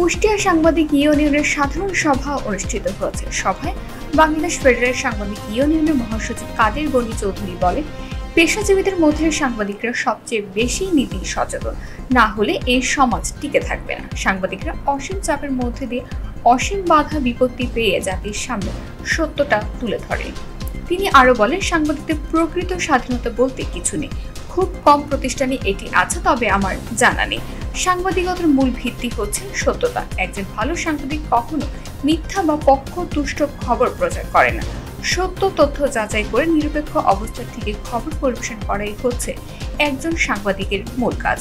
কুষ্টিয়া সাংবাদিক ইউনিয়নের সাধারণ সভা অনুষ্ঠিত হয়েছে। সভায় বাংলাদেশ ফেডারেল সাংবাদিক ইউনিয়নের মহাসচিব কাদের গনি চৌধুরী বলেন, পেশাজীবীদের মধ্যে সাংবাদিকরা সবচেয়ে বেশি নীতি সচেতন, না হলে এই সমাজ টিকে থাকবে না। সাংবাদিকরা অসীম চাপের মধ্যে দিয়ে অসীম বাধা বিপত্তি পেয়ে জাতির সামনে সত্যটা তুলে ধরেন। তিনি আরো বলেন, সাংবাদিকদের প্রকৃত স্বাধীনতা বলতে কিছু নেই, খুব কম প্রতিষ্ঠানে এটি আছে, তবে আমার জানা নেই। সাংবাদিকতার মূল ভিত্তি হচ্ছে সত্যতা। একজন ভালো সাংবাদিক কখনো মিথ্যা বা পক্ষতুষ্ট খবর প্রচার করে না। সত্য তথ্য যাচাই করে নিরপেক্ষ অবস্থা থেকে খবর পরিবেশন করাই হচ্ছে একজন সাংবাদিকের মূল কাজ।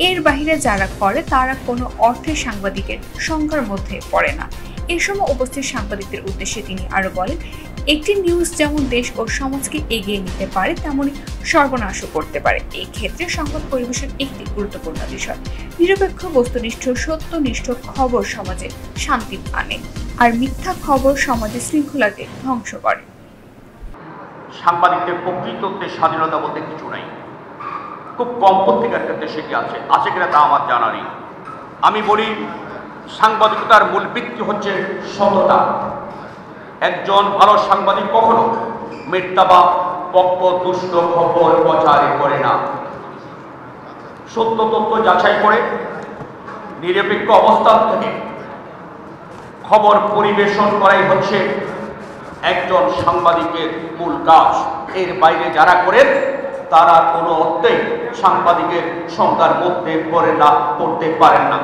এর বাইরে যারা করে তারা কোনো অর্থে সাংবাদিকের সংখ্যার মধ্যে পড়ে না। এ সময় উপস্থিত সাংবাদিকদের উদ্দেশ্যে তিনি আরো বলেন, একটি নিউজ যেমন দেশ ও সমাজকে এগিয়ে নিতে পারে, তেমনি সর্বনাশও করতে পারে। এই ক্ষেত্রে সংবাদ পরিবেশন একটি গুরুত্বপূর্ণ বিষয়। নিরপেক্ষ, বস্তুনিষ্ঠ, সত্যনিষ্ঠ খবর সমাজে শান্তি আনে, আর মিথ্যা খবর সমাজে শৃঙ্খলাকে ধ্বংস করে। সাংবাদিকদের প্রকৃত স্বাধীনতা বলতে কিছু নাই, খুব কম পত্রিকার ক্ষেত্রে সেটি আছে কিনা তা আমার জানা নেই। আমি বলি, সাংবাদিকতার মূল ভিত্তি হচ্ছে সততা। একজন ভালো সাংবাদিক কখনো মিথ্যা বা পক্ষতুষ্ট খবর প্রচার করে না। সত্য তথ্য যাচাই করে নিরপেক্ষ অবস্থান থেকে খবর পরিবেশন করাই হচ্ছে একজন সাংবাদিকের মূল কাজ। এর বাইরে যারা করেন তারা কোনো অর্থেই সাংবাদিকের সংজ্ঞার মধ্যে পড়তে পারেন না।